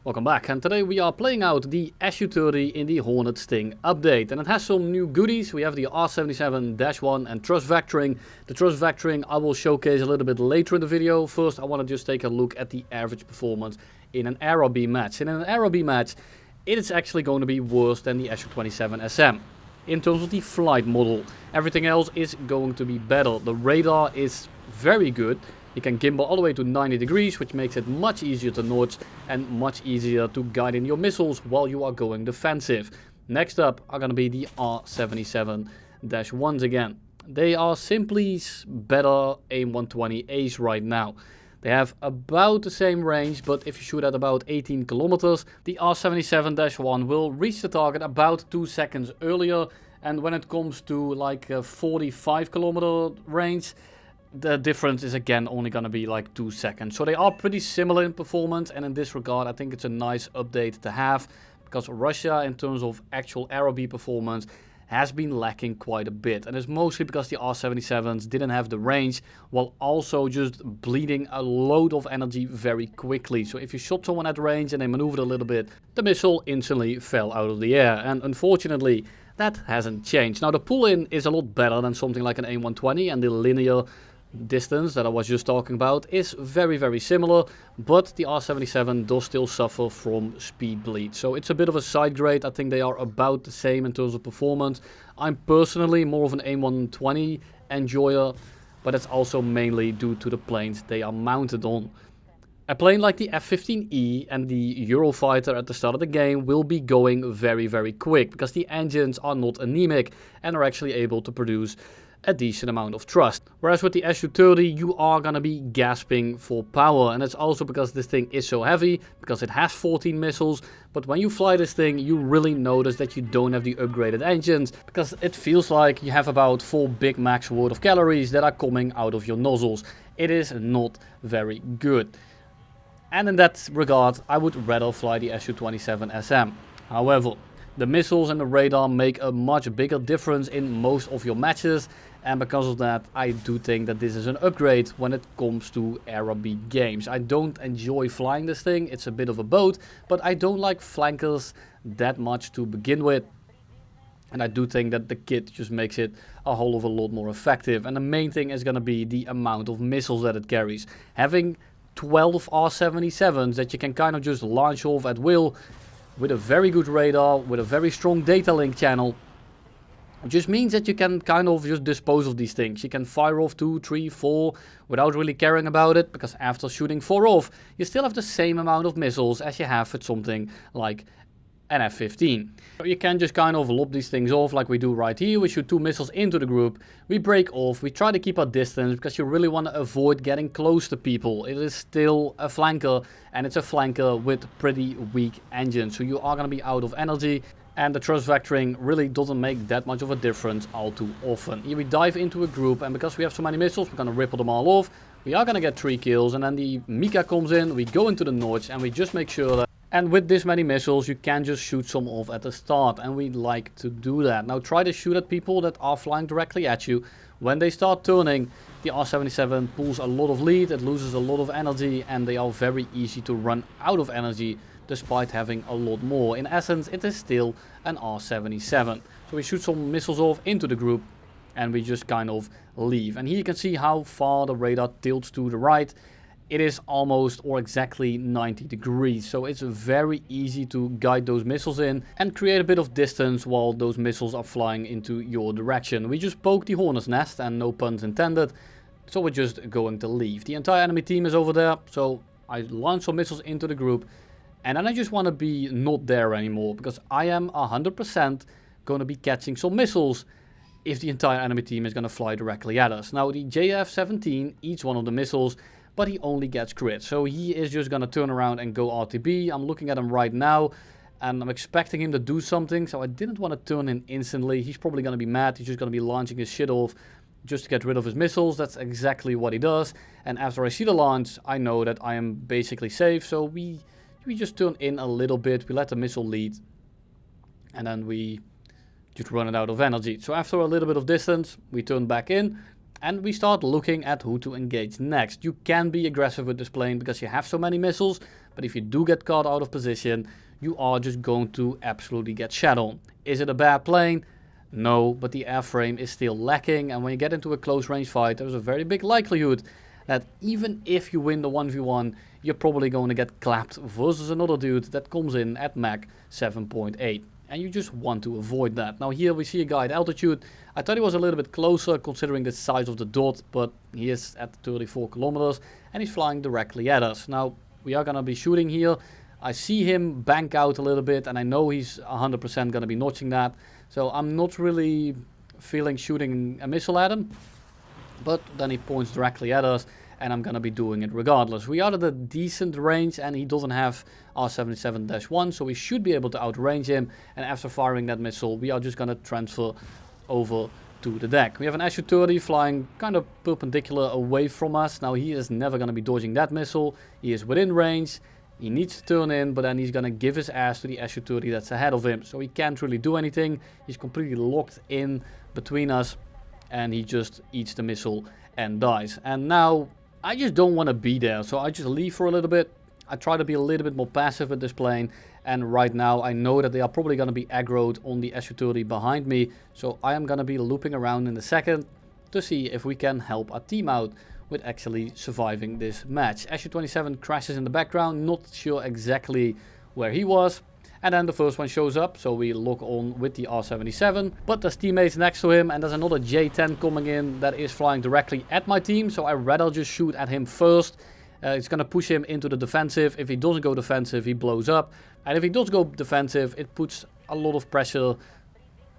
Welcome back, and today we are playing out the SU-30 in the Hornet Sting update, and it has some new goodies. We have the R77-1 and thrust vectoring. The thrust vectoring I will showcase a little bit later in the video. First I want to just take a look at the average performance in an Aero B match. And in an Aero B match, it is actually going to be worse than the SU-27 SM. In terms of the flight model, everything else is going to be better. The radar is very good. You can gimbal all the way to 90 degrees, which makes it much easier to notch and much easier to guide in your missiles while you are going defensive. Next up are going to be the R77-1s again. They are simply better AIM-120As right now. They have about the same range, but if you shoot at about 18 kilometers, the R77-1 will reach the target about 2 seconds earlier. And when it comes to like a 45 kilometer range, the difference is again only going to be like 2 seconds. So they are pretty similar in performance, and in this regard I think it's a nice update to have, because Russia in terms of actual Aero B performance has been lacking quite a bit, and it's mostly because the R77s didn't have the range, while also just bleeding a load of energy very quickly. So if you shot someone at range and they maneuvered a little bit, the missile instantly fell out of the air, and unfortunately that hasn't changed. Now the pull-in is a lot better than something like an AIM-120, and the linear distance that I was just talking about is very similar, but the R77 does still suffer from speed bleed. So it's a bit of a side grade. I think they are about the same in terms of performance. I'm personally more of an AIM-120 enjoyer, but it's also mainly due to the planes they are mounted on. A plane like the F-15E and the Eurofighter at the start of the game will be going very quick, because the engines are not anemic and are actually able to produce a decent amount of thrust. Whereas with the SU-30 you are gonna be gasping for power, and it's also because this thing is so heavy, because it has 14 missiles, but when you fly this thing you really notice that you don't have the upgraded engines, because it feels like you have about 4 Big Macs worth of calories that are coming out of your nozzles. It is not very good. And in that regard I would rather fly the SU-27 SM. However, the missiles and the radar make a much bigger difference in most of your matches, and because of that I do think that this is an upgrade when it comes to Aero B games. I don't enjoy flying this thing, it's a bit of a boat, but I don't like flankers that much to begin with. And I do think that the kit just makes it a whole of a lot more effective, and the main thing is going to be the amount of missiles that it carries. Having 12 R77s that you can kind of just launch off at will, with a very good radar, with a very strong data link channel, it just means that you can kind of just dispose of these things. You can fire off 2, 3, 4 without really caring about it, because after shooting 4 off, you still have the same amount of missiles as you have with something like an F-15. So you can just kind of lob these things off like we do right here. We shoot 2 missiles into the group, we break off, we try to keep our distance, because you really want to avoid getting close to people. It is still a flanker, and it's a flanker with pretty weak engines, so you are going to be out of energy, and the thrust vectoring really doesn't make that much of a difference all too often. Here we dive into a group, and because we have so many missiles, we're going to ripple them all off. We are going to get 3 kills, and then the Mika comes in, we go into the notch, and we just make sure that, and with this many missiles you can just shoot some off at the start, and we like to do that. Now try to shoot at people that are flying directly at you. When they start turning, the R77 pulls a lot of lead, it loses a lot of energy, and they are very easy to run out of energy despite having a lot more. In essence it is still an R77. So we shoot some missiles off into the group and we just kind of leave. And here you can see how far the radar tilts to the right. It is almost or exactly 90 degrees, so it's very easy to guide those missiles in and create a bit of distance while those missiles are flying into your direction. We just poked the hornet's nest, and no puns intended, so we're just going to leave. The entire enemy team is over there, so I launch some missiles into the group, and then I just want to be not there anymore, because I am 100% going to be catching some missiles if the entire enemy team is going to fly directly at us. Now the JF-17 eats one of the missiles, but he only gets crit, so he is just gonna turn around and go RTB. I'm looking at him right now, and I'm expecting him to do something, so I didn't want to turn in instantly. He's probably gonna be mad, he's just gonna be launching his shit off just to get rid of his missiles. That's exactly what he does, and after I see the launch, I know that I am basically safe, so we just turn in a little bit, we let the missile lead, and then we just run it out of energy. So after a little bit of distance, we turn back in, and we start looking at who to engage next. You can be aggressive with this plane because you have so many missiles, but if you do get caught out of position, you are just going to absolutely get shat on. Is it a bad plane? No, but the airframe is still lacking, and when you get into a close range fight, there's a very big likelihood that even if you win the 1v1, you're probably going to get clapped versus another dude that comes in at Mach 7.8. And you just want to avoid that. Now here we see a guy at altitude. I thought he was a little bit closer considering the size of the dot, but he is at 34 kilometers and he's flying directly at us. Now we are going to be shooting here. I see him bank out a little bit and I know he's 100% going to be notching that. So I'm not really feeling shooting a missile at him. But then he points directly at us and I'm going to be doing it regardless. We are at a decent range and he doesn't have R77-1, so we should be able to outrange him. And after firing that missile, we are just going to transfer over to the deck. We have an SU-30 flying kind of perpendicular away from us. Now he is never going to be dodging that missile. He is within range. He needs to turn in, but then he's going to give his ass to the SU-30 that's ahead of him. So he can't really do anything. He's completely locked in between us and he just eats the missile and dies. And now I just don't want to be there, so I just leave for a little bit. I try to be a little bit more passive with this plane, and right now I know that they are probably going to be aggroed on the SU-30 behind me, so I am going to be looping around in a second to see if we can help our team out with actually surviving this match. SU-27 crashes in the background, not sure exactly where he was. And then the first one shows up, so we lock on with the R77. But there's teammates next to him, and there's another J10 coming in that is flying directly at my team. So I'd rather just shoot at him first. It's going to push him into the defensive. If he doesn't go defensive, he blows up. And if he does go defensive, it puts a lot of pressure,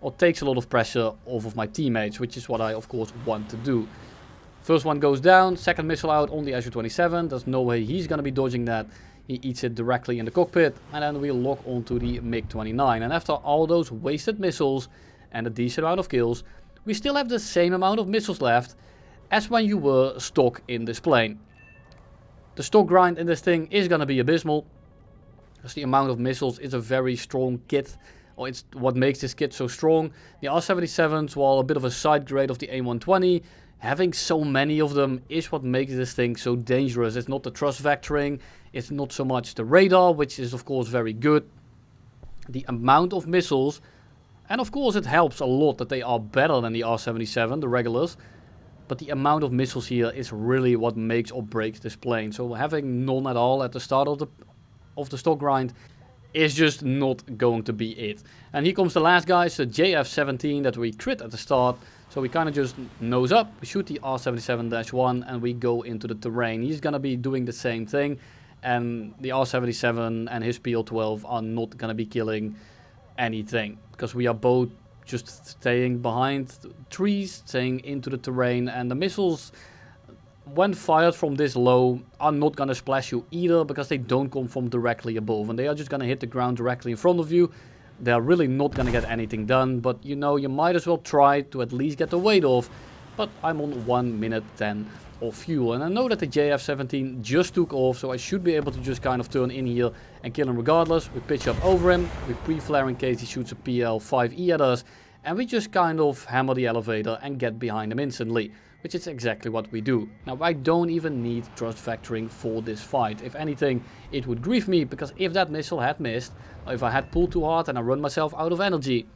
or takes a lot of pressure off of my teammates, which is what I, of course, want to do. First one goes down, second missile out on the SU-27. There's no way he's going to be dodging that. He eats it directly in the cockpit, and then we lock onto the MiG-29. And after all those wasted missiles and a decent amount of kills, we still have the same amount of missiles left as when you were stock in this plane. The stock grind in this thing is going to be abysmal, because the amount of missiles is a very strong kit, or it's what makes this kit so strong. The R-77s, while a bit of a side grade of the AIM-120, having so many of them is what makes this thing so dangerous. It's not the thrust vectoring, it's not so much the radar, which is of course very good. The amount of missiles, and of course it helps a lot that they are better than the R-77, the regulars. But the amount of missiles here is really what makes or breaks this plane. So having none at all at the start of the stock grind is just not going to be it. And here comes the last guy, it's the JF-17 that we crit at the start. So we kind of just nose up, we shoot the R-77-1 and we go into the terrain. He's going to be doing the same thing, and the R-77 and his PL-12 are not going to be killing anything, because we are both just staying behind trees, staying into the terrain, and the missiles, when fired from this low, are not going to splash you either, because they don't come from directly above, and they are just going to hit the ground directly in front of you. They are really not going to get anything done, but you know, you might as well try to at least get the weight off. But I'm on 1 minute 10 of fuel, and I know that the JF-17 just took off, so I should be able to just kind of turn in here and kill him regardless. We pitch up over him, we pre-flare in case he shoots a PL-5E at us, and we just kind of hammer the elevator and get behind him instantly, which is exactly what we do. Now I don't even need thrust vectoring for this fight. If anything, it would grieve me, because if that missile had missed, or if I had pulled too hard and I run myself out of energy,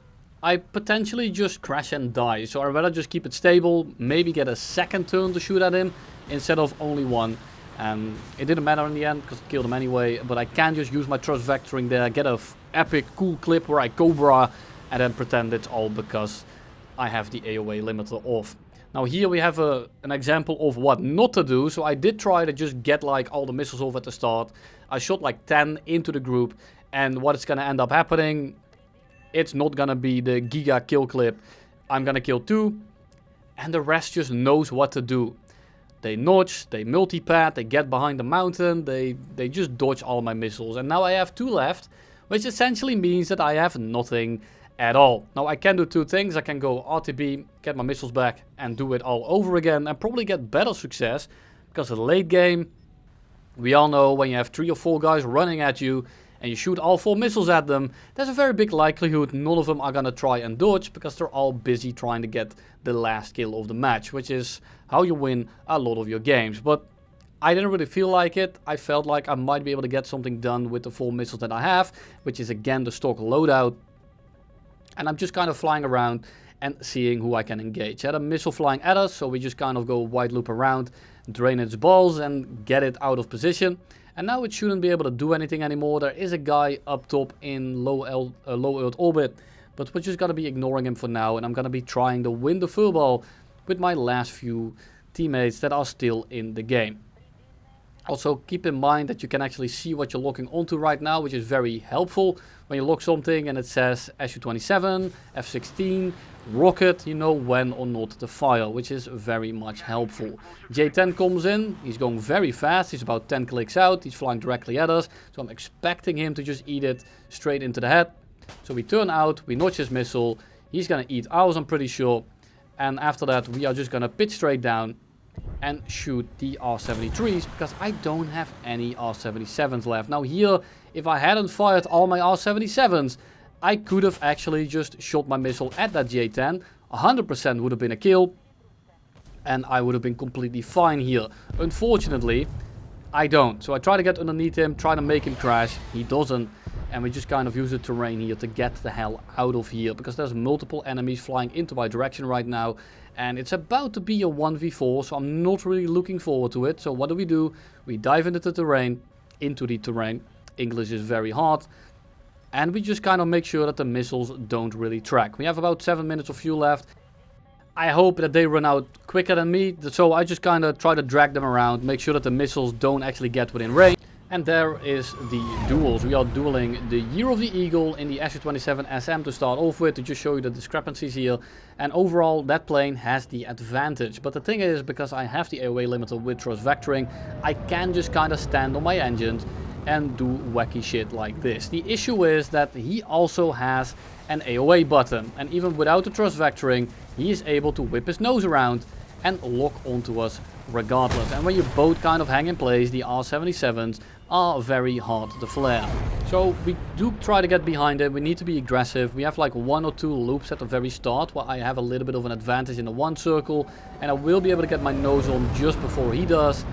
I potentially just crash and die. So I'd rather just keep it stable, maybe get a second turn to shoot at him instead of only one. And it didn't matter in the end because it killed him anyway, but I can just use my thrust vectoring there, get a epic cool clip where I Cobra and then pretend it's all because I have the AOA limiter off. Now here we have an example of what not to do. So I did try to just get like all the missiles off at the start. I shot like 10 into the group, and what is going to end up happening, it's not going to be the giga kill clip. I'm going to kill 2, and the rest just knows what to do. They notch, they multi-pad, they get behind the mountain, they just dodge all my missiles. And now I have 2 left, which essentially means that I have nothing at all. Now I can do 2 things. I can go RTB, get my missiles back, and do it all over again, and probably get better success, because in the late game, we all know when you have 3 or 4 guys running at you, and you shoot all 4 missiles at them, there's a very big likelihood none of them are going to try and dodge, because they're all busy trying to get the last kill of the match, which is how you win a lot of your games. But I didn't really feel like it. I felt like I might be able to get something done with the 4 missiles that I have, which is again the stock loadout. And I'm just kind of flying around and seeing who I can engage. I had a missile flying at us, so we just kind of go wide loop around, drain its balls and get it out of position. And now it shouldn't be able to do anything anymore. There is a guy up top in low Earth orbit, but we're just going to be ignoring him for now. And I'm going to be trying to win the furball with my last few teammates that are still in the game. Also, keep in mind that you can actually see what you're locking onto right now, which is very helpful. When you lock something and it says SU-27, F-16, rocket, you know when or not to fire, which is very much helpful. J-10 comes in, he's going very fast, he's about 10 clicks out, he's flying directly at us, so I'm expecting him to just eat it straight into the head. So we turn out, we notch his missile, he's gonna eat ours, I'm pretty sure, and after that we are just gonna pitch straight down and shoot the R-73s, because I don't have any R-77s left. Now here, if I hadn't fired all my R-77s, I could have actually just shot my missile at that J-10. 100% would have been a kill, and I would have been completely fine here. Unfortunately, I don't. So I try to get underneath him, try to make him crash. He doesn't, and we just kind of use the terrain here to get the hell out of here, because there's multiple enemies flying into my direction right now. And it's about to be a 1v4, so I'm not really looking forward to it. So what do? We dive into the terrain. English is very hard. And we just kind of make sure that the missiles don't really track. We have about 7 minutes of fuel left. I hope that they run out quicker than me. So I just kind of try to drag them around, make sure that the missiles don't actually get within range. And there is the duels. We are dueling the Year of the Eagle in the SU-27 SM to start off with, to just show you the discrepancies here. And overall, that plane has the advantage. But the thing is, because I have the AOA limiter with thrust vectoring, I can just kind of stand on my engines and do wacky shit like this. The issue is that he also has an AOA button. And even without the thrust vectoring, he is able to whip his nose around and lock onto us regardless. And when you both kind of hang in place, the R-77s are very hard to flare. So we do try to get behind it. We need to be aggressive. We have like 1 or 2 loops at the very start where I have a little bit of an advantage in the 1 circle, and I will be able to get my nose on just before he does.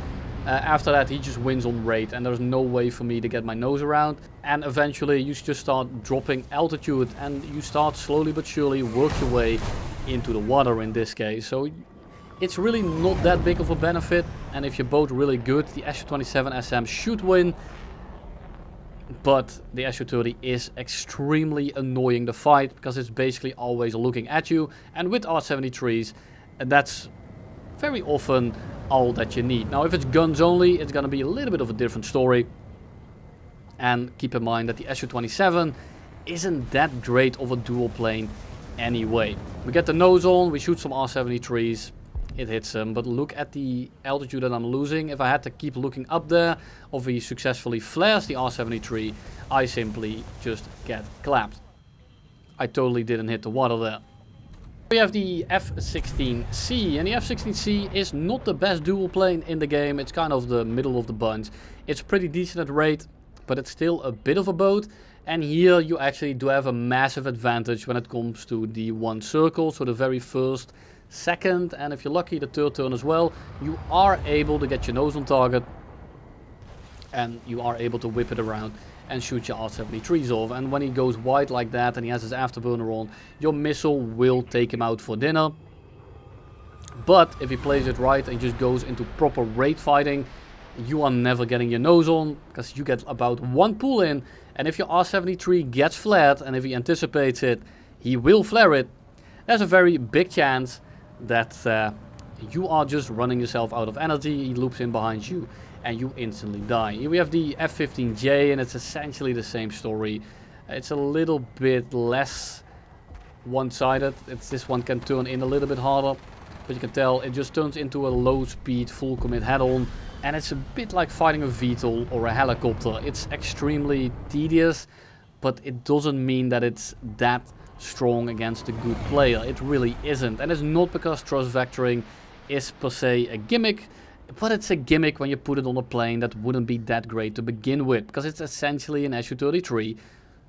After that, he just wins on rate, and there's no way for me to get my nose around. And eventually you just start dropping altitude, and you start slowly but surely work your way into the water in this case. So it's really not that big of a benefit, and if you're both really good, the SU-27 SM should win. But the SU-30 is extremely annoying to fight, because it's basically always looking at you. And with R-73s, that's very often all that you need. Now if it's guns only, it's going to be a little bit of a different story. And keep in mind that the SU-27 isn't that great of a dual plane anyway. We get the nose on, we shoot some R-73s. It hits him, but look at the altitude that I'm losing. If I had to keep looking up there, or if he successfully flares the R-73, I simply just get clapped. I totally didn't hit the water there. We have the F-16C, and the F-16C is not the best dual plane in the game. It's kind of the middle of the bunch. It's pretty decent at rate, but it's still a bit of a boat. And here you actually do have a massive advantage when it comes to the 1 circle, so the very first, second, and if you're lucky, the 3rd turn as well. You are able to get your nose on target, and you are able to whip it around and shoot your R-73s off. And when he goes wide like that and he has his afterburner on, your missile will take him out for dinner. But if he plays it right and just goes into proper raid fighting, you are never getting your nose on, because you get about 1 pull in, and if your R-73 gets flared, and if he anticipates it, he will flare it, there's a very big chance that you are just running yourself out of energy. He loops in behind you and you instantly die. Here we have the F-15J, and it's essentially the same story. It's a little bit less one-sided. This one can turn in a little bit harder, but you can tell it just turns into a low-speed full commit head-on, and it's a bit like fighting a VTOL or a helicopter. It's extremely tedious, but it doesn't mean that it's that strong against a good player. It really isn't, and it's not because thrust vectoring is per se a gimmick, but it's a gimmick when you put it on a plane that wouldn't be that great to begin with, because it's essentially an SU-33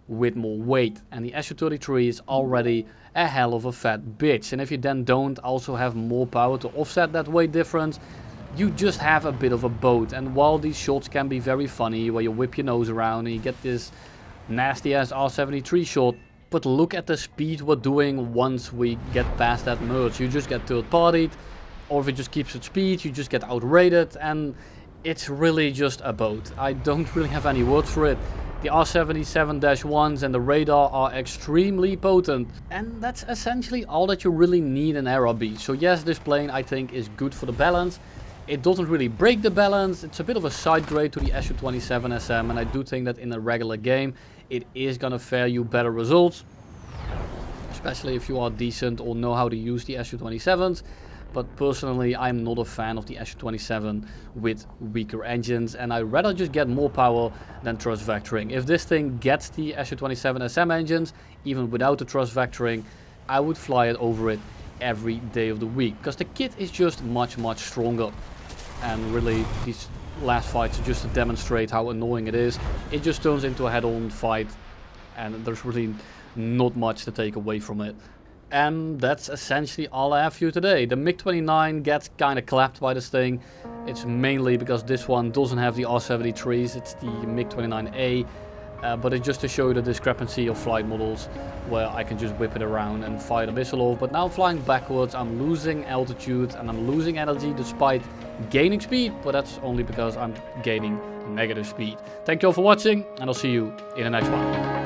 with more weight, and the SU-33 is already a hell of a fat bitch. And if you then don't also have more power to offset that weight difference, you just have a bit of a boat. And while these shots can be very funny, where you whip your nose around and you get this nasty ass R73 shot, but look at the speed we're doing once we get past that merge. You just get third partied, or if it just keeps its speed, you just get outrated, and it's really just a boat. I don't really have any words for it. The R77-1s and the radar are extremely potent, and that's essentially all that you really need in RRB. So yes, this plane I think is good for the balance. It doesn't really break the balance. It's a bit of a side grade to the SU-27 SM, and I do think that in a regular game it is gonna fare you better results, especially if you are decent or know how to use the SU-27s. But personally, I'm not a fan of the SU-27 with weaker engines, and I'd rather just get more power than thrust vectoring. If this thing gets the SU-27 SM engines, even without the thrust vectoring, I would fly it over it every day of the week, because the kit is just much stronger. And really, these last fights are just to demonstrate how annoying it is. It just turns into a head-on fight, and there's really not much to take away from it. And that's essentially all I have for you today. The MiG-29 gets kind of clapped by this thing. It's mainly because this one doesn't have the R73s, it's the MiG-29A. But it's just to show you the discrepancy of flight models, where I can just whip it around and fire the missile off. But now flying backwards, I'm losing altitude and I'm losing energy despite gaining speed. But that's only because I'm gaining negative speed. Thank you all for watching, and I'll see you in the next one.